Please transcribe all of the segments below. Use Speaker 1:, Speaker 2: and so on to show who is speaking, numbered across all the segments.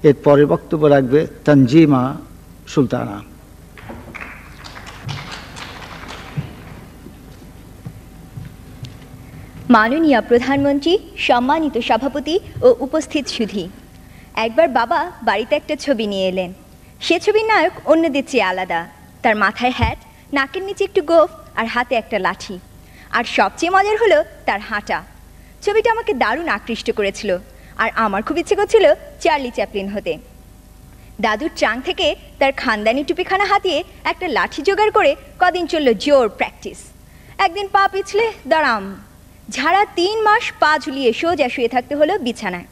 Speaker 1: এরপরে বক্তব্য রাখবে তানজিমা সুলতানা।
Speaker 2: মাননীয় প্রধানমন্ত্রী, সম্মানিত সভাপতি ও উপস্থিত সুধী, একবার বাবা বাড়িতে একটা ছবি নিয়ে এলেন। সে ছবির নায়ক অন্যদের চেয়ে আলাদা। তার মাথায় হ্যাট, নাকের নিচে একটু গোঁফ আর হাতে একটা লাঠি। আর সবচেয়ে মজার হলো তার হাঁটা। ছবিটা আমাকে দারুণ আকৃষ্ট করেছিল, আর আমার খুব ইচ্ছে করছিল চার্লি চ্যাপলিন হতে। দাদুর ট্রাঙ্ক থেকে তার খানদানি টুপিখানা হাতিয়ে একটা লাঠি জোগাড় করে কদিন চলল জোর প্র্যাকটিস। একদিন পা পিছলে দাঁড়াম, ঝাড়া 3 মাস পা ঝুলিয়ে সোজা শুয়ে থাকতে হলো বিছানায়।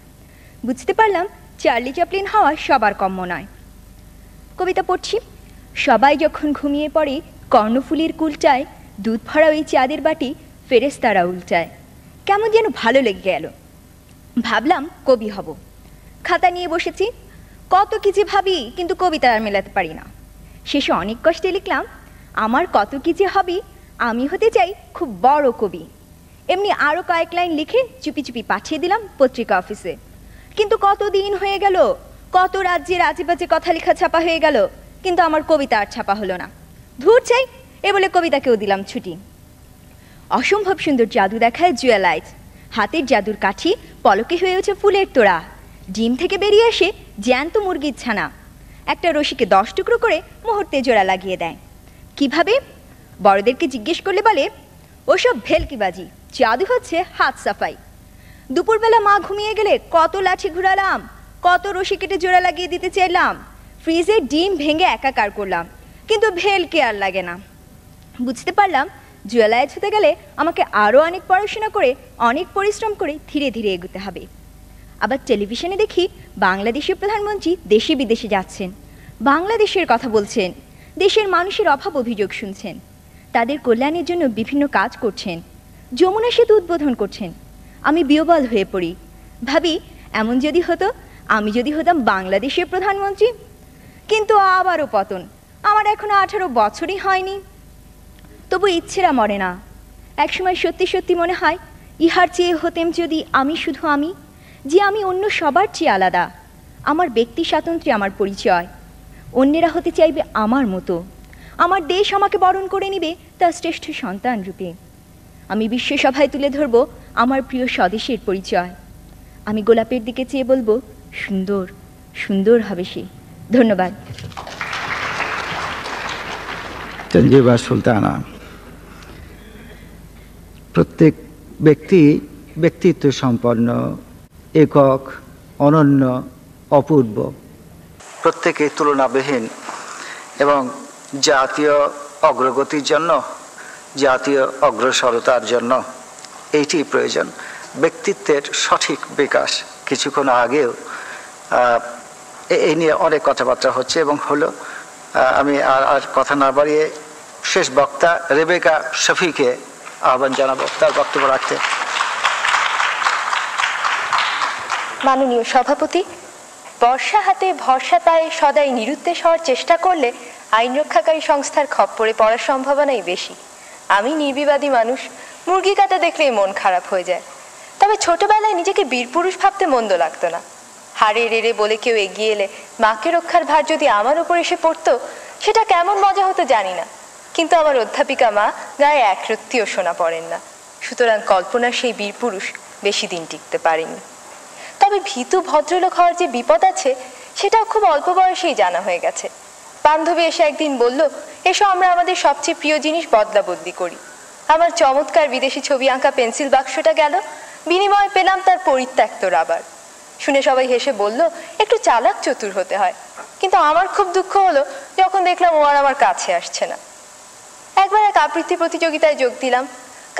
Speaker 2: বুঝতে পারলাম চার্লি চ্যাপলিন হওয়া সবার কম্য নয়। কবিতা পড়ছি। সবাই যখন ঘুমিয়ে পড়ে কর্ণফুলির কুলচায়, দুধ ভরা ওই চাঁদের বাটি ফেরেশতারা উল্টায়। কেমন যেন ভালো লেগে গেল। ভাবলাম কবি হব। খাতা নিয়ে বসেছি। কত কিছু ভাবি, কিন্তু কবিতা আর মেলাতে পারি না। শেষে অনেক কষ্টে লিখলাম, আমার কত কিছু হবি, আমি হতে চাই খুব বড় কবি। এমনি আরও কয়েক লাইন লিখে চুপি চুপি পাঠিয়ে দিলাম পত্রিকা অফিসে। কিন্তু কত দিন হয়ে গেল, কত রাজ্যের আজেবাজে কথা লেখা ছাপা হয়ে গেল, কিন্তু আমার কবিতা আর ছাপা হলো না। ধুর চাই, এ বলে কবিতাকেও দিলাম ছুটি। অসম্ভব সুন্দর জাদু দেখায় জুয়েলাইট। হাতের জাদুর কাঠি পলকে হয়ে ওঠে ফুলের তোড়া। ডিম থেকে বেরিয়ে আসে জ্যান্ত মুরগির ছানা। একটা রশিকে 10 টুকরো করে মুহূর্তে জোড়া লাগিয়ে দেয়। কিভাবে? বড়দেরকে জিজ্ঞেস করলে বলে, ওসব ভেলকিবাজি, জাদু হচ্ছে হাত সাফাই। দুপুরবেলা মা ঘুমিয়ে গেলে কত লাঠি ঘুরালাম, কত রশি কেটে জোড়া লাগিয়ে দিতে চাইলাম। ফ্রিজে ডিম ভেঙে একাকার করলাম, কিন্তু ভেলকি আর লাগে না। বুঝতে পারলাম জুয়েলাইট হতে গেলে আমাকে আরও অনেক পড়াশোনা করে, অনেক পরিশ্রম করে ধীরে ধীরে এগোতে হবে। আবার টেলিভিশনে দেখি বাংলাদেশের প্রধানমন্ত্রী দেশে বিদেশে যাচ্ছেন, বাংলাদেশের কথা বলছেন, দেশের মানুষের অভাব অভিযোগ শুনছেন, তাদের কল্যাণের জন্য বিভিন্ন কাজ করছেন, যমুনা সেতু উদ্বোধন করছেন। আমি বিহ্বল হয়ে পড়ি। ভাবি, এমন যদি হতো, আমি যদি হতাম বাংলাদেশের প্রধানমন্ত্রী। কিন্তু আবারও পতন। আমার এখনো 18 বছরই হয়নি। তবু ইচ্ছেরা মরে না। একসময় সত্যি সত্যি মনে হয়, ইহার চেয়ে হতেম যদি আমি শুধু আমি, যে আমি অন্য সবার চেয়ে আলাদা। আমার ব্যক্তি স্বাতন্ত্র্যে আমার পরিচয়। অন্যেরা হতে চাইবে আমার মতো। আমার দেশ আমাকে বরণ করে নিবে তার শ্রেষ্ঠ সন্তান রূপে। আমি বিশ্বসভায় তুলে ধরব আমার প্রিয় স্বদেশের পরিচয়। আমি গোলাপের দিকে চেয়ে বলবো, সুন্দর সুন্দর হবে সে। ধন্যবাদ।
Speaker 1: তানজিমা সুলতানা। প্রত্যেক ব্যক্তি ব্যক্তিত্ব সম্পন্ন, একক, অনন্য, অপূর্ব, প্রত্যেকে তুলনাবিহীন এবং জাতীয় অগ্রগতির জন্য, জাতীয় অগ্রসরতার জন্য এইটি প্রয়োজন, ব্যক্তিত্বের সঠিক বিকাশ। কিছুক্ষণ আগেও এই নিয়ে অনেক কথাবার্তা হচ্ছে এবং হলো। আমি আর কথা না বাড়িয়ে শেষ বক্তা রেবেকা শফিকে আহ্বান জানাবো তার বক্তব্য রাখতে।
Speaker 3: মাননীয় সভাপতি, বর্ষা হাতে ভরসা পায়ে সদাই নিরুদ্দেশ হওয়ার চেষ্টা করলে আইন রক্ষাকারী সংস্থার খপ্পরে পড়ার সম্ভাবনাই বেশি। আমি নির্বিবাদী মানুষ, মুরগি কাটা দেখলেই মন খারাপ হয়ে যায়। তবে ছোটবেলায় নিজেকে বীরপুরুষ ভাবতে মন্দ লাগতো না। হারে রেড়ে বলে কেউ এগিয়ে এলে মাকে রক্ষার ভার যদি আমার উপর এসে পড়তো, সেটা কেমন মজা হতো জানি না। কিন্তু আমার অধ্যাপিকা মা গায়ে এক রত্তিও সোনা পড়েন না, সুতরাং কল্পনার সেই বীরপুরুষ বেশি দিন টিকতে পারেনি। তবে ভীতু ভদ্রলোক হওয়ার যে বিপদ আছে, সেটাও খুব অল্প বয়সেই জানা হয়ে গেছে। বান্ধবী এসে একদিন বলল, এসো আমরা আমাদের সবচেয়ে প্রিয় জিনিস বদলা বদলি করি। আমার চমৎকার বিদেশি ছবি আঁকা পেন্সিল বাক্সটা গেল, বিনিময়ে পেলাম তার পরিত্যক্ত রাবার। শুনে সবাই হেসে বলল, একটু চালাক চতুর হতে হয়। কিন্তু আমার খুব দুঃখ হলো যখন দেখলাম ও আর আমার কাছে আসছে না। একবার এক আবৃত্তি প্রতিযোগিতায় যোগ দিলাম।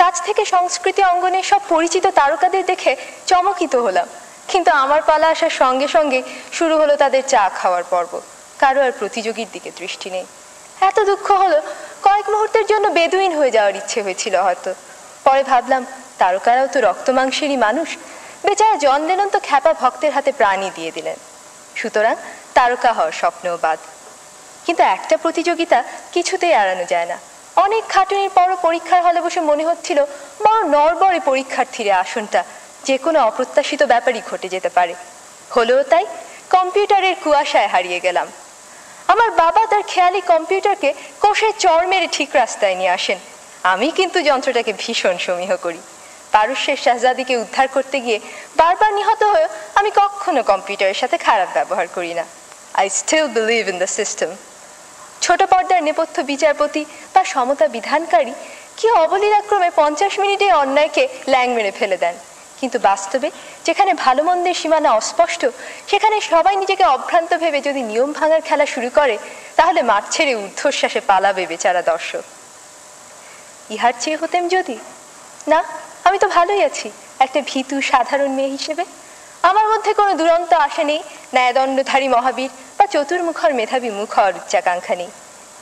Speaker 3: কাছ থেকে সংস্কৃতি অঙ্গনের সব পরিচিত তারকাদের দেখে চমকিত হলাম, কিন্তু আমার পালা আসার সঙ্গে সঙ্গে শুরু হলো তাদের চা খাওয়ার পর্ব। কারো আর প্রতিযোগীর দিকে দৃষ্টি নেই। এত দুঃখ হলো, কয়েক মুহূর্তের জন্য বেদুইন হয়ে যাওয়ার ইচ্ছে হয়েছিল হয়তো। পরে ভাবলাম, তারকারাও তো রক্ত মাংসেরই মানুষ। বেচারা জন লেনন তো খ্যাপা ভক্তের হাতে প্রাণই দিয়ে দিলেন। সুতরাং তারকা হওয়ার স্বপ্নও বাদ। কিন্তু একটা প্রতিযোগিতা কিছুতেই এড়ানো যায় না। অনেক খাটুনির পরও পরীক্ষার হলে বসে মনে হচ্ছিল, বড় নড়বড়ে পরীক্ষার্থীর আসনটা, যে কোনো অপ্রত্যাশিত ব্যাপারই ঘটে যেতে পারে। হলেও তাই, কম্পিউটারের কুয়াশায় হারিয়ে গেলাম। আমার বাবা তার খেয়ালি কম্পিউটারকে কষে চড় মেরে ঠিক রাস্তায় নিয়ে আসেন। আমি কিন্তু যন্ত্রটাকে ভীষণ সমীহ করি। পারস্যের শাহজাদিকে উদ্ধার করতে গিয়ে বারবার নিহত হয়েও আমি কখনো কম্পিউটারের সাথে খারাপ ব্যবহার করি না। I still believe in the system. ছোট পর্দার নেপথ্য বিচারপতি বা সমতা বিধানকারী কি অবলীলাক্রমে 50 মিনিটে অন্যায়কে ল্যাং মেরে ফেলে দেন, কিন্তু বাস্তবে যেখানে ভালো মন্দের সীমানা অস্পষ্ট, সেখানে সবাই নিজেকে অভ্রান্ত ভেবে যদি নিয়ম ভাঙার খেলা শুরু করে, তাহলে মাঠ ছেড়ে ঊর্ধ্বশ্বাসে পালাবে বেচারা দর্শক। ইহার চেয়ে হতেম যদি না, আমি তো ভালোই আছি একটা ভীতু সাধারণ মেয়ে হিসেবে। আমার মধ্যে কোনো দুরন্ত আশা নেই, ন্যায়দণ্ডধারী মহাবীর বা চতুর্মুখর মেধাবী মুখর উচ্চাকাঙ্ক্ষা নেই।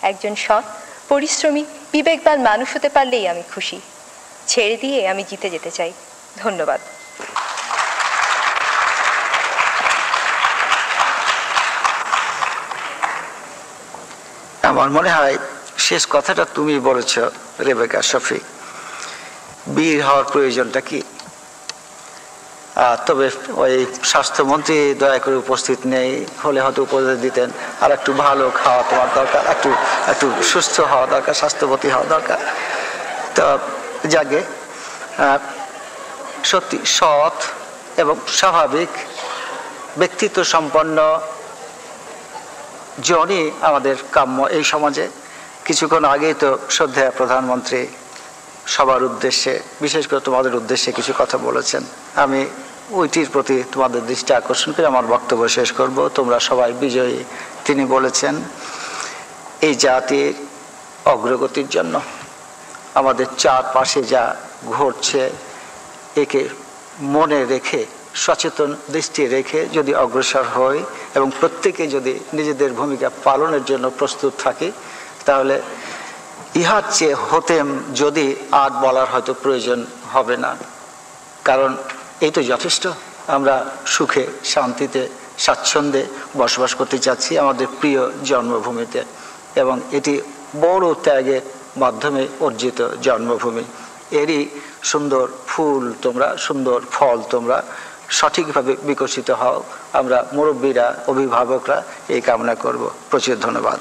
Speaker 3: একজন সৎ, পরিশ্রমী, বিবেকবান মানুষ হতে পারলেই আমি খুশি। ছেড়ে দিয়ে আমি জিতে যেতে চাই। ধন্যবাদ।
Speaker 1: আমার মনে হয় শেষ কথাটা তুমি বলেছ রেবেকা শফি। বীর হওয়ার প্রয়োজনটা কি? তবে ওই স্বাস্থ্যমন্ত্রী দয়া করে উপস্থিত নেই হলে হয়তো উপদেশ দিতেন, আর একটু ভালো খাওয়া তোমার দরকার, একটু সুস্থ হওয়া দরকার, স্বাস্থ্যবতী হওয়া দরকার। তো জাগে সত্যি সৎ এবং স্বাভাবিক ব্যক্তিত্ব সম্পন্ন জনই আমাদের কাম্য এই সমাজে। কিছুক্ষণ আগেই তো শ্রদ্ধেয় প্রধানমন্ত্রী সবার উদ্দেশ্যে, বিশেষ করে তোমাদের উদ্দেশ্যে কিছু কথা বলেছেন। আমি ওইটির প্রতি তোমাদের দৃষ্টি আকর্ষণ করে আমার বক্তব্য শেষ করব। তোমরা সবাই বিজয়ী। তিনি বলেছেন এই জাতির অগ্রগতির জন্য আমাদের চারপাশে যা ঘটছে একে মনে রেখে, সচেতন দৃষ্টি রেখে যদি অগ্রসর হই এবং প্রত্যেকে যদি নিজেদের ভূমিকা পালনের জন্য প্রস্তুত থাকি, তাহলে ইহার চেয়ে হতেম যদি আর বলার হয়তো প্রয়োজন হবে না। কারণ এই তো যথেষ্ট। আমরা সুখে শান্তিতে স্বাচ্ছন্দ্যে বসবাস করতে চাচ্ছি আমাদের প্রিয় জন্মভূমিতে, এবং এটি বড় ত্যাগের মাধ্যমে অর্জিত জন্মভূমি। এরই সুন্দর ফুল তোমরা, সুন্দর ফল তোমরা সঠিকভাবে বিকশিত হও। আমরা মুরব্বীরা, অভিভাবকরা এই কামনা করব। প্রচুর ধন্যবাদ।